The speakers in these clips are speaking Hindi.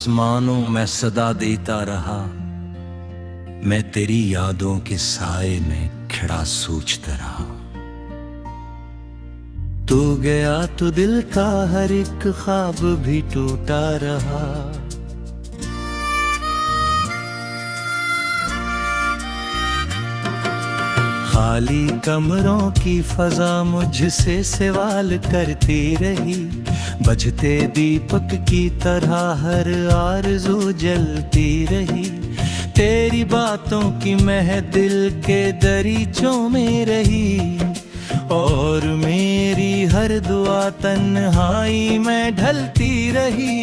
आसमानों में सदा देता रहा, मैं तेरी यादों के साए में खड़ा सोचता रहा। तू गया तो दिल का हर एक ख्वाब भी टूटा रहा। खाली कमरों की फजा मुझसे सवाल करती रही, बजते दीपक की तरह हर आरज़ू जलती रही। तेरी बातों की मह दिल के दरीचों में रही, और मेरी हर दुआ तन्हाई में ढलती रही।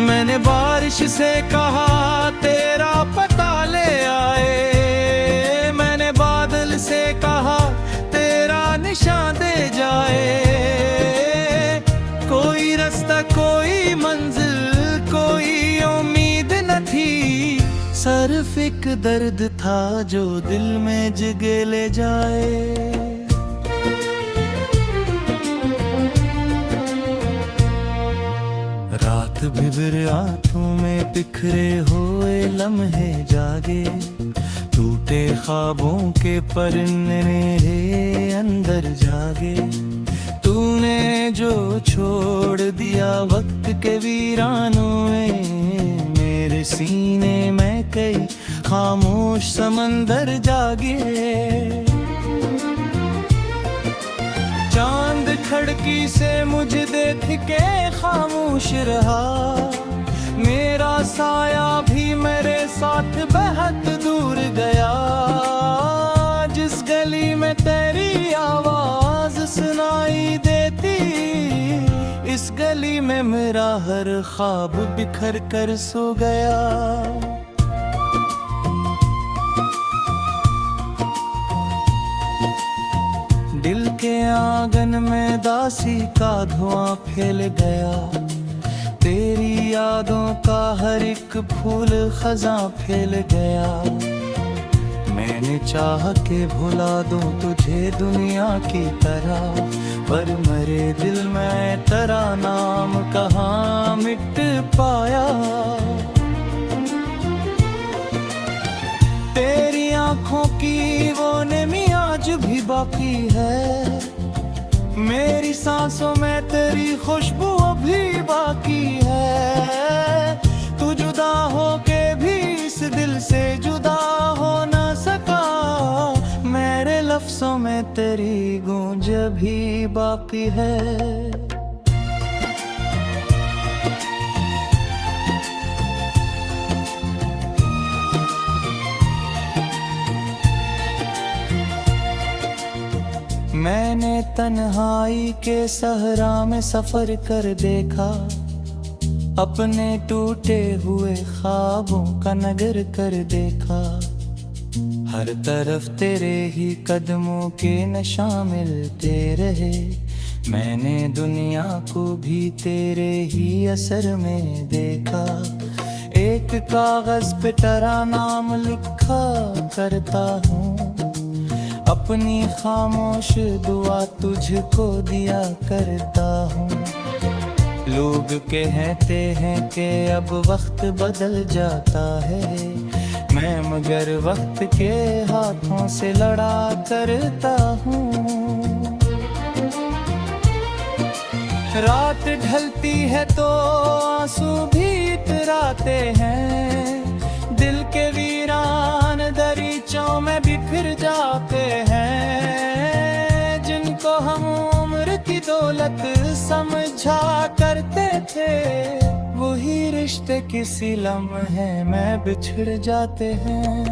मैंने बारिश से कहा तेरा पता ले आए, मैंने बादल से कहा तेरा निशान दे जाए। कोई रास्ता कोई मंजिल कोई उम्मीद न थी, सिर्फ एक दर्द था जो दिल में जगह ले जाए। रात भिबर आंखों में बिखरे हुए लम्हे जागे, टूटे ख्वाबों के परने मेरे अंदर जागे। तूने जो छोड़ दिया वक्त के वीरानों में, मेरे सीने में कई खामोश समंदर जागे। चांद खिड़की से मुझे देख के खामोश रहा, मेरा साया भी मेरे साथ बहुत दूर गया। जिस गली में तेरी आवाज सुनाई देती, इस गली में मेरा हर ख्वाब बिखर कर सो गया। दिल के आंगन में दासी का धुआं फैल गया, तेरी यादों का हर एक फूल खजा फैल गया। मैंने चाह के भुला दूं तुझे दुनिया की तरह, पर मेरे दिल में तेरा नाम कहाँ मिट पाया। तेरी आंखों की वो नमी आज भी बाकी है, मेरी सांसों में तेरी खुशबू अभी बाकी है। तू जुदा हो के भी इस दिल से जुदा हो ना सका, मेरे लफ्जों में तेरी गूंज भी बाकी है। मैंने तन्हाई के सहरा में सफर कर देखा, अपने टूटे हुए ख्वाबों का नगर कर देखा। हर तरफ तेरे ही कदमों के नशा मिलते रहे, मैंने दुनिया को भी तेरे ही असर में देखा। एक कागज पे तेरा नाम लिखा करता हूँ, अपनी खामोश दुआ तुझको दिया करता हूँ। लोग कहते हैं कि अब वक्त बदल जाता है, मैं मगर वक्त के हाथों से लड़ा करता हूँ। रात ढलती है तो आंसू भी इतराते हैं, दिल के वीरान दरीचों में बिखर जाते हैं। जिनको हम उम्र की दौलत समझा करते थे, वही रिश्ते किसी लम्हे में बिछड़ जाते हैं।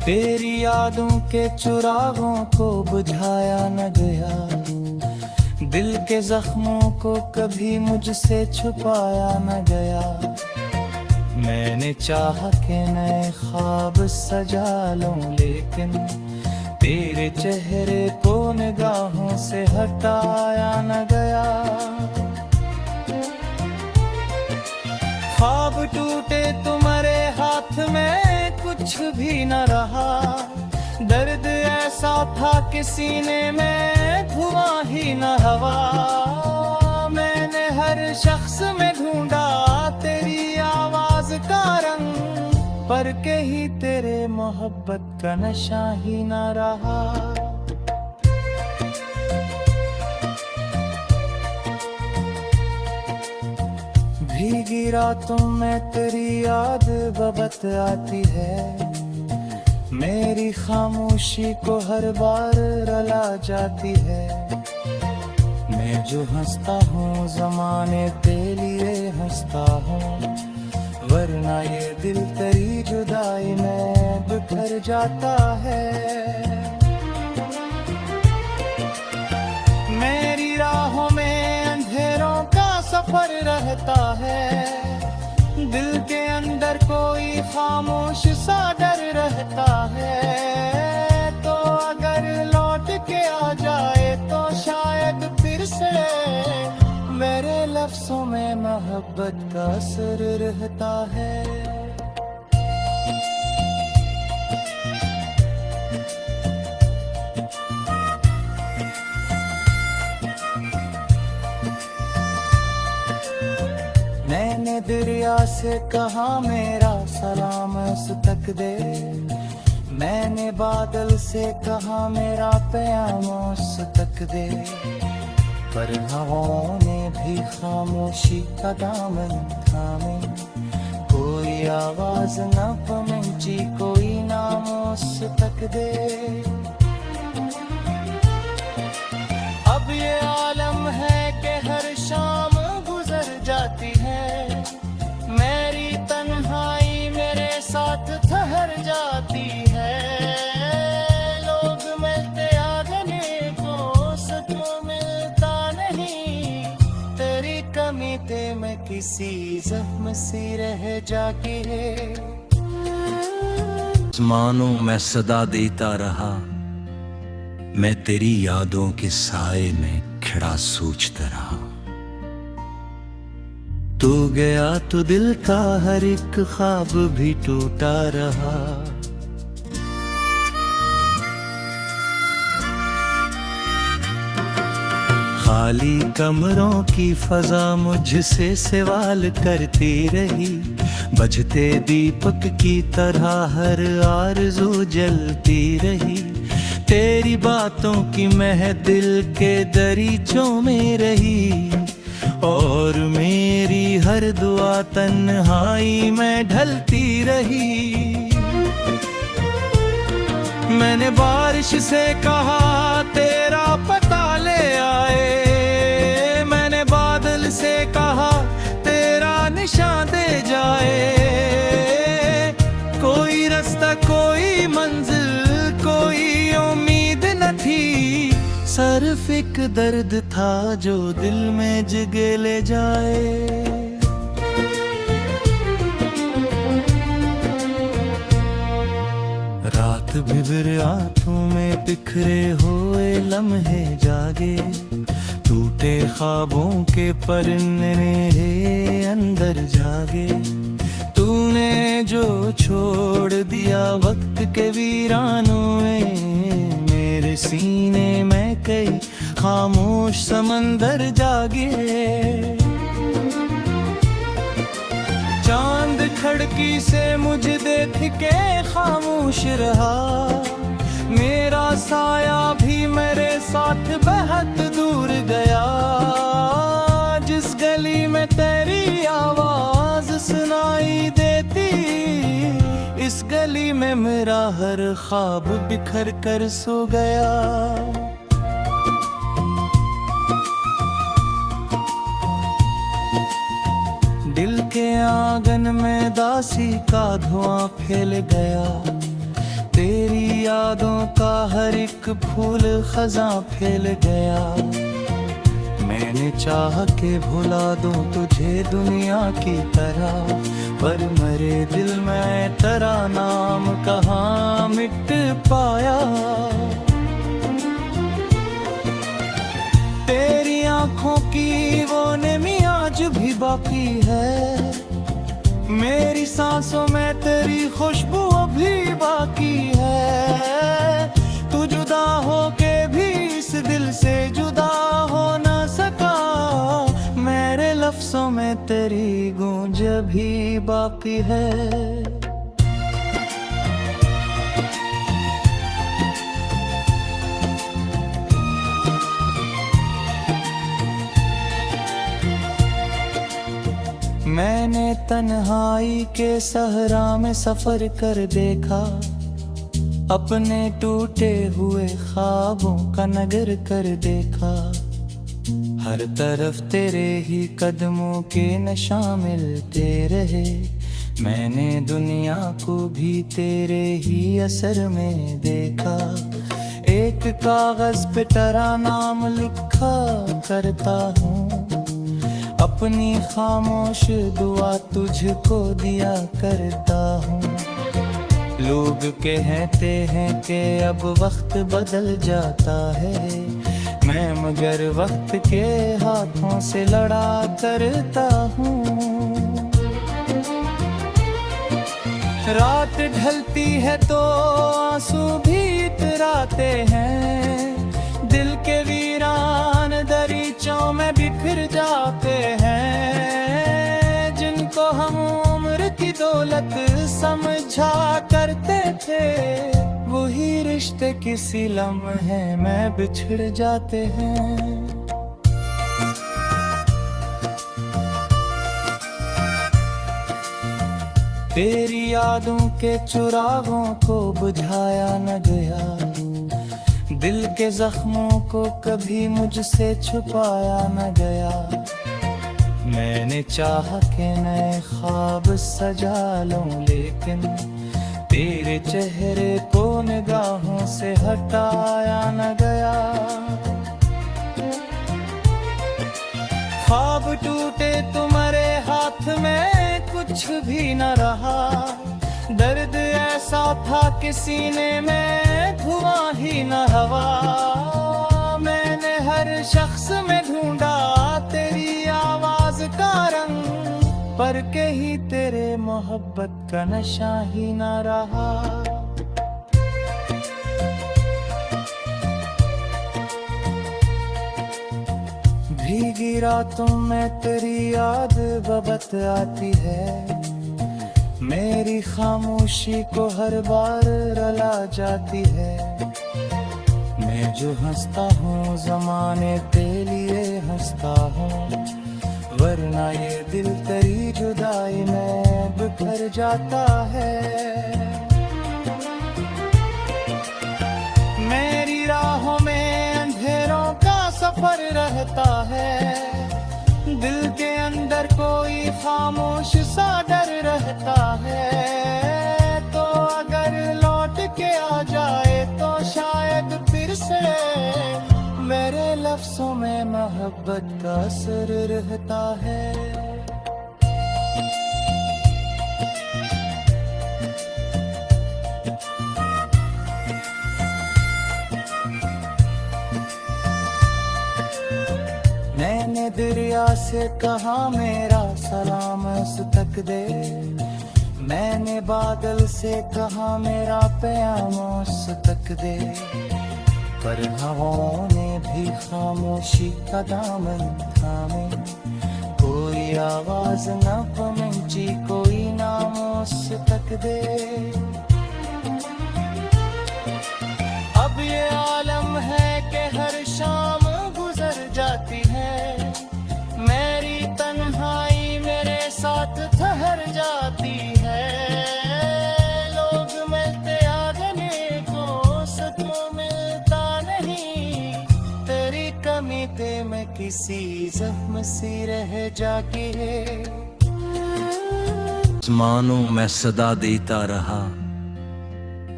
तेरी यादों के चिरागों को बुझाया न गया, दिल के जख्मों को कभी मुझसे छुपाया न गया। मैंने चाह के नए ख्वाब सजा लूं, लेकिन तेरे चेहरे को निगाहों से हटाया न गया। ख्वाब टूटे तुम्हारे हाथ में कुछ भी न रहा, दर्द ऐसा था कि सीने में धुआं ही न हवा। मैंने हर शख्स में ढूंढा तेरी आवाज का रंग, पर कहीं तेरे मोहब्बत का नशा ही न रहा। भीगी रातों में तेरी याद बबत आती है, मेरी खामोशी को हर बार रुला जाती है। मैं जो हंसता हूँ ज़माने के लिए हंसता हूँ, वरना ये दिल तेरी जुदाई में बिखर जाता है। मेरी राहों में अंधेरों का सफर रहता है, दिल के अंदर कोई खामोश सा डर रहता है। तो अगर लौट के आ जाए तो शायद फिर से मेरे लफ्ज़ों में मोहब्बत का असर रहता है। मैंने दरिया से कहा मेरा सलाम उस तक दे, मैंने बादल से कहा मेरा प्याम उस तक दे, पर हवाओं ने भी खामोशी का दामन थामे। कोई आवाज न पहुंची, कोई नाम उस तक दे। अब ये आलम है कि हर शाम गुजर जाती है, मेरी तन्हाई मेरे साथ ठहर जाती है। लोग मिलते आगने को सचों मिलता नहीं, तेरी कमी ते मैं किसी जख्म सी रह जाती है। मानो मैं सदा देता रहा, मैं तेरी यादों के साए में खड़ा सोचता रहा। तू गया तो दिल का हर एक ख्वाब भी टूटा रहा। खाली कमरों की फजा मुझसे सवाल करती रही, बजते दीपक की तरह हर आरज़ू जलती रही। तेरी बातों की मह दिल के दरीचों में रही, और मेरी हर दुआ तन्हाई में ढलती रही। मैंने बारिश से कहा तेरा पता ले आए, मैंने बादल से कहा तेरा निशान दे जाए। कोई रास्ता कोई मंजिल कोई उम्मीद न थी, सिर्फ एक दर्द था जो दिल में जगह ले जाए। रात बिबर आंखों में बिखरे हुए लम्हे जागे, टूटे ख्वाबों के परने अंदर जागे। तूने जो छोड़ दिया वक्त के वीरानों में, मेरे सीने में कई खामोश समंदर जागे। चांद खिड़की से मुझे देख के खामोश रहा, मेरा साया भी मेरे साथ बहुत दूर गया। जिस गली में तेरी आवाज सुनाई देती, इस गली में मेरा हर ख्वाब बिखर कर सो गया। दिल के आंगन में दासी का धुआं फैल गया, तेरी यादों का हर एक फूल खजा फैल गया। मैंने चाह के भुला दूं तुझे दुनिया की तरह, पर मेरे दिल में तेरा नाम कहाँ मिट पाया। तेरी आंखों की वो नमी आज भी बाकी है, मेरी सांसों में तेरी खुशबू अभी बाकी है। हो के भी इस दिल से जुदा हो न सका। मेरे लफ्जों में तेरी गूंज भी बाकी है। मैंने तन्हाई के सहरा में सफर कर देखा, अपने टूटे हुए ख्वाबों का नगर कर देखा। हर तरफ तेरे ही कदमों के नशा मिलते रहे। मैंने दुनिया को भी तेरे ही असर में देखा। एक कागज पे तेरा नाम लिखा करता हूँ, अपनी खामोश दुआ तुझको दिया करता हूँ। लोग कहते हैं कि अब वक्त बदल जाता है, मैं मगर वक्त के हाथों से लड़ा करता हूँ। रात ढलती है तो आंसू भी इतराते हैं, दिल के वीरान दरीचों में बिखर जाते हैं। जिनको हम उम्र की दौलत समझा करते थे, वही रिश्ते किसी लम्हे में बिछड़ जाते हैं। तेरी यादों के चिरागों को बुझाया न गया, दिल के जख्मों को कभी मुझसे छुपाया न गया। मैंने चाहा कि नए ख्वाब सजा लूं, लेकिन तेरे चेहरे को निगाहों से हटाया न गया। ख्वाब टूटे तुम्हारे हाथ में कुछ भी न रहा, दर्द ऐसा था कि सीने में धुआं ही न हवा। मैंने हर शख्स में ढूंढा तेरी आवाज का रंग, पर कहीं तेरे मोहब्बत का नशा ही न रहा। भीगी रातों में तेरी याद बबत आती है, मेरी खामोशी को हर बार रुला जाती है। मैं जो हंसता हूँ ज़माने के लिए हंसता हूँ, वरना ये दिल तेरी जुदाई में बिखर जाता है। मेरी राहों में अंधेरों का सफर रहता है, दिल के अंदर कोई खामोश सा डर रहता है। तो अगर लौट के आ जाए तो शायद फिर से मेरे लफ्जों में मोहब्बत का असर रहता है। मैंने दरिया से कहा मेरा सलाम उस तक दे, मैंने बादल से कहा मेरा प्याम उस तक दे। पर हवाओं ने भी खामोशी का दामन थामे, कोई आवाज न पहुंची, कोई नाम उस तक दे। अब ये आलम है कि हर शाम गुजर जाती है, मेरी तन्हाई मेरे साथ ठहर जाती है। लोग मिलते आगने को सचो मिलता नहीं, तेरी कमी पे मैं किसी जख्म सी रह जाती है। आसमानों में सदा देता रहा,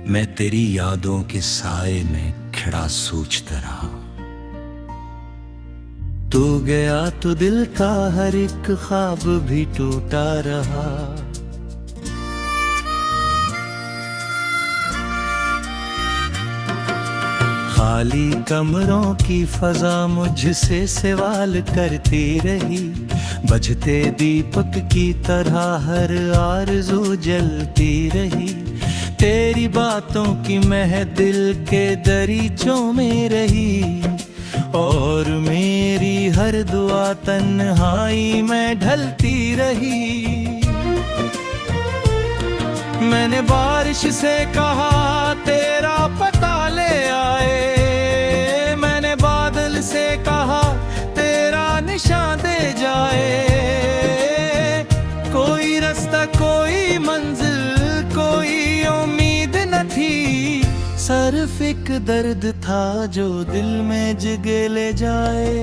मैं तेरी यादों के साए में खड़ा सोचता रहा। तू गया तो दिल का हर एक ख्वाब भी टूटा रहा। खाली कमरों की फजा मुझसे सवाल करती रही, बजते दीपक की तरह हर आरज़ू जलती रही। तेरी बातों की महदिल के दरीचों में रही, और मेरी हर दुआ तन्हाई में ढलती रही। मैंने बारिश से कहा तेरा पता ले आए, मैंने बादल से कहा तेरा निशान दे जाए। कोई रास्ता कोई मंजिल कोई उम्मीद न थी, सिर्फ एक दर्द था जो दिल में जगह ले जाए।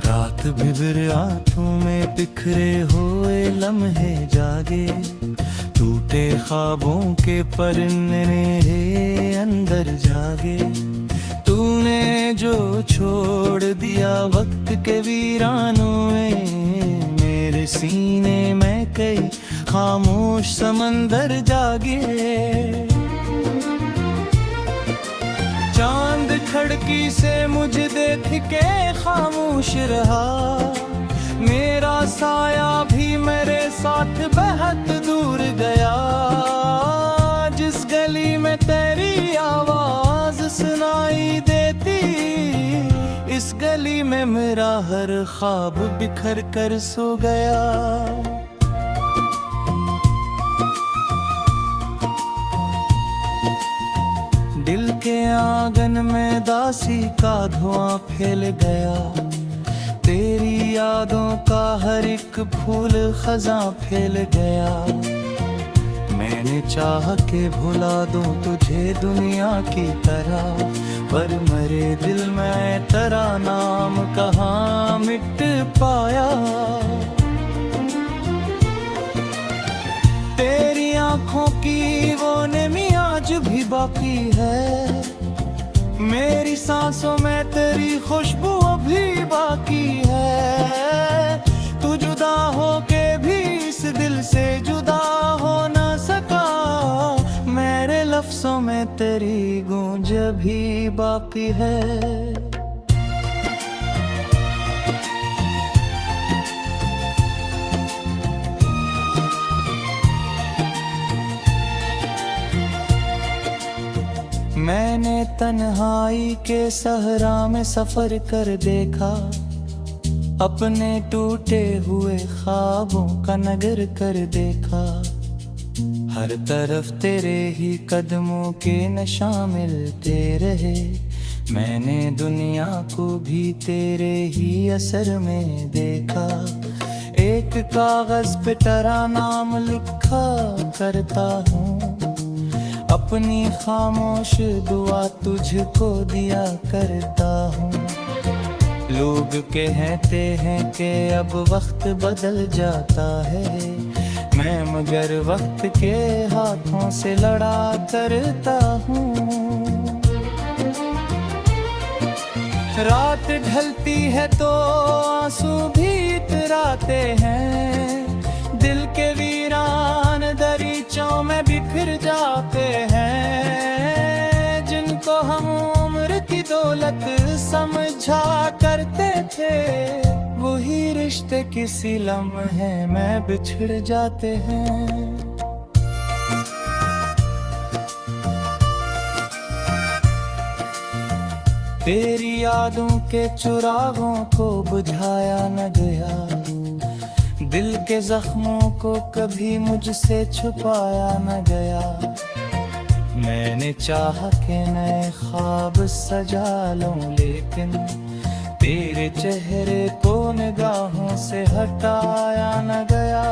रात बिबर आंखों में बिखरे हुए लम्हे जागे, टूटे ख्वाबों के परने अंदर जागे। तूने जो छोड़ दिया वक्त के वीरानों में, मेरे सीने में कई खामोश समंदर जागे। चांद खिड़की से मुझे देख के खामोश रहा, मेरा साया भी मेरे साथ बहुत दूर गया। जिस गली में तेरी आवाज सुनाई देती, इस गली में मेरा हर ख्वाब बिखर कर सो गया। दिल के आंगन में दासी का धुआं फैल गया, तेरी यादों का हर एक फूल खजा फैल गया। मैंने चाह के भुला दूं तुझे दुनिया की तरह, पर मेरे दिल में तेरा नाम कहाँ मिट पाया। तेरी आंखों की वो नमी आज भी बाकी है, मेरी सांसों में तेरी खुशबू अभी बाकी है। तू जुदा हो के भी इस दिल से जुदा हो ना सका, मेरे लफ्जों में तेरी गूंज भी बाकी है। मैंने तन्हाई के सहरा में सफर कर देखा, अपने टूटे हुए ख्वाबों का नगर कर देखा। हर तरफ तेरे ही कदमों के नशा मिलते रहे, मैंने दुनिया को भी तेरे ही असर में देखा। एक कागज पे तेरा नाम लिखा करता हूँ, अपनी खामोश दुआ तुझको दिया करता हूँ। लोग कहते हैं कि अब वक्त बदल जाता है, मैं मगर वक्त के हाथों से लड़ा करता हूँ। रात ढलती है तो आंसू भी इतराते हैं, दिल के वीरान दरीचों में बिखर जाते हैं। जिनको हम उम्र की दौलत समझा करते थे, वही रिश्ते किसी लम्हे में बिछड़ जाते हैं। तेरी यादों के चिरागों को बुझाया न गया, दिल के जख्मों को कभी मुझसे छुपाया न गया। मैंने चाह के नए ख्वाब सजा लूं, लेकिन तेरे चेहरे को निगाहों से हटाया न गया।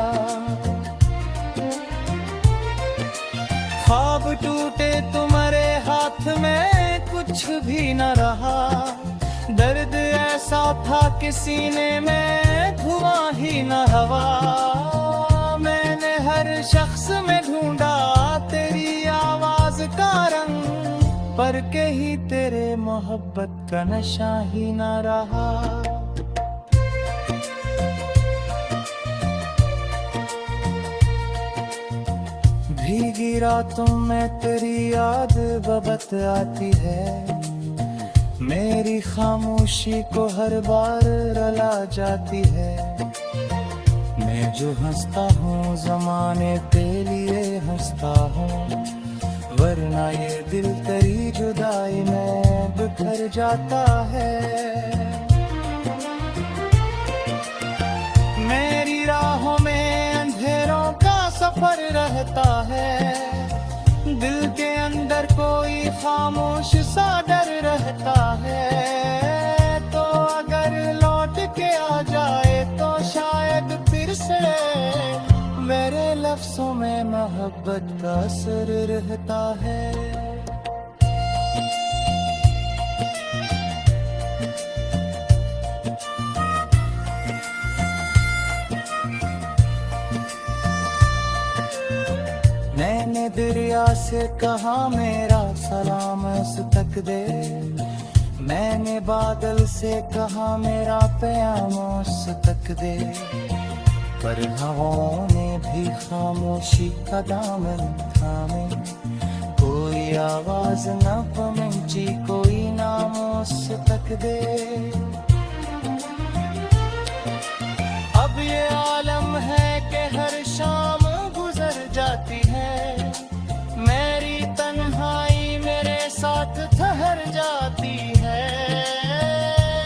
ख्वाब टूटे तुम्हारे हाथ में कुछ भी न रहा, दर्द ऐसा था कि सीने में धुआं ही न हवा। मैंने हर शख्स में ढूंढा तेरी आवाज का रंग, पर कहीं तेरे मोहब्बत का नशा ही न रहा। भीगी रातों में तेरी याद बबत आती है, मेरी खामोशी को हर बार रुला जाती है। मैं जो हंसता हूँ ज़माने के लिए हंसता हूँ, वरना ये दिल तेरी जुदाई में बिखर जाता है। मेरी राहों में अंधेरों का सफर रहता है, दिल के अंदर कोई खामोश सा डर रहता है। तो अगर लौट के आ जाए तो शायद फिर से मेरे लफ्ज़ों में मोहब्बत का असर रहता है। मैंने दरिया से कहा मेरा सलाम उस तक दे, मैंने बादल से कहा मेरा प्याम उस तक दे, पर हवाओं ने भी खामोशी का दामन थामे, कोई आवाज न पहुंची कोई नाम उस तक दे। अब ये आलम है कि हर शाम गुजर जाती है, मेरी तन्हाई मेरे साथ ठहर जाती है।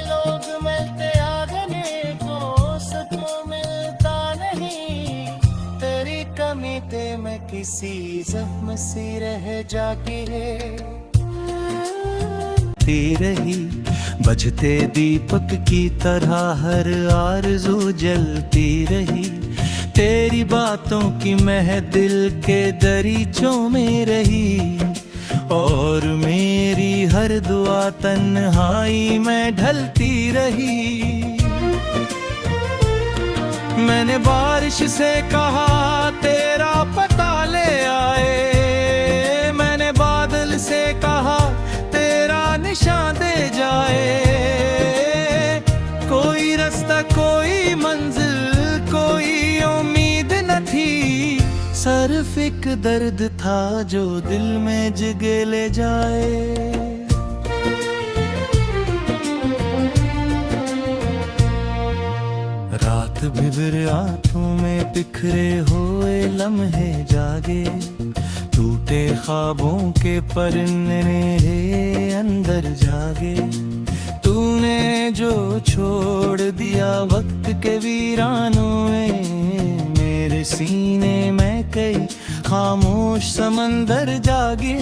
लोग मिलते आगने को सचमुच मिलता नहीं, तेरी कमी ते मैं किसी जख्म सी रह जाती है। रही बजते दीपक की तरह हर आरज़ू जलती रही, तेरी बातों की मह दिल के दरीचों में रही, और मेरी हर दुआ तन्हाई में ढलती रही। मैंने बारिश से कहा तेरा पता ले आए, मैंने बादल से कहा तेरा निशान दे जाए, कोई रास्ता कोई मंजिल कोई उम्मीद न थी, सिर्फ एक दर्द था जो दिल में जगह ले जाए। रात भिबर आंखों में बिखरे हुए लम्हे जागे, टूटे ख्वाबों के परने मेरे अंदर जागे, तूने जो छोड़ दिया वक्त के वीरानों में, मेरे सीने में कई खामोश समंदर जागे।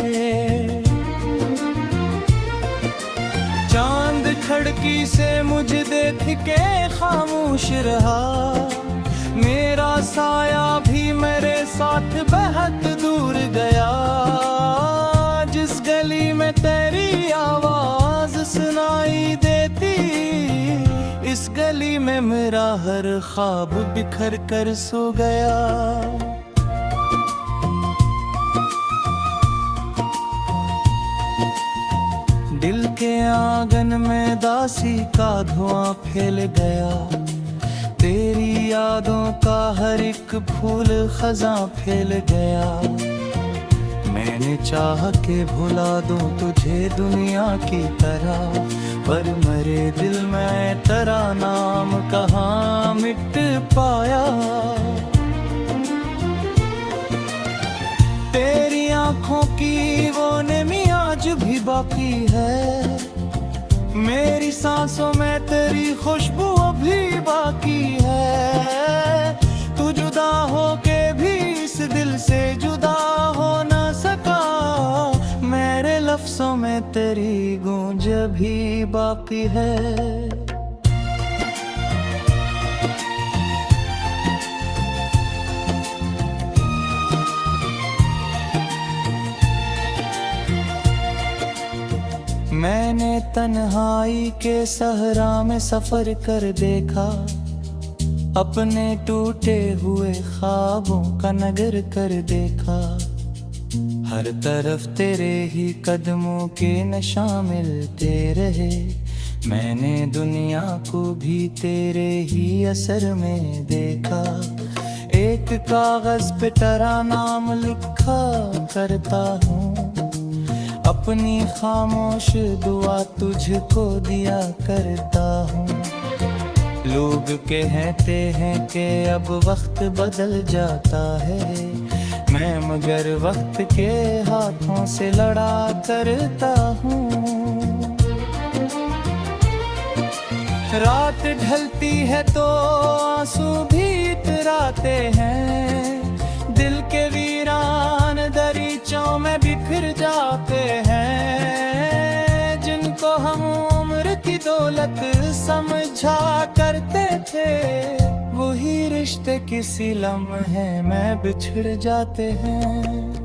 चांद खिड़की से मुझे देख के खामोश रहा, मेरा साया भी मेरे साथ बहुत दूर गया, जिस गली में तेरी आवाज सुनाई देती, इस गली में मेरा हर ख्वाब बिखर कर सो गया। दिल के आंगन में दासी का धुआं फैल गया, तेरी यादों का हर एक फूल खज़ां फैल गया। मैंने चाह के भुला दूं तुझे दुनिया की तरह, पर मेरे दिल में तेरा नाम कहाँ मिट पाया। तेरी आंखों की वो नमी आज भी बाकी है, मेरी सांसों में तेरी खुशबू अभी बाकी है। तू जुदा हो के भी इस दिल से जुदा हो ना सका, मेरे लफ्जों में तेरी गूंज भी बाकी है। मैंने तन्हाई के सहरा में सफर कर देखा, अपने टूटे हुए ख्वाबों का नगर कर देखा। हर तरफ तेरे ही कदमों के नशा मिलते रहे, मैंने दुनिया को भी तेरे ही असर में देखा। एक कागज पे तेरा नाम लिखा करता हूँ, अपनी खामोश दुआ तुझको दिया करता हूँ। लोग कहते हैं कि अब वक्त बदल जाता है, मैं मगर वक्त के हाथों से लड़ा करता हूँ। रात ढलती है तो आंसू भी इतराते हैं, दिल के वीरान दरीचों में बिखर जाते हैं। जिनको हम उम्र की दौलत समझा करते थे, वही रिश्ते किसी लम्हे में बिछड़ जाते हैं।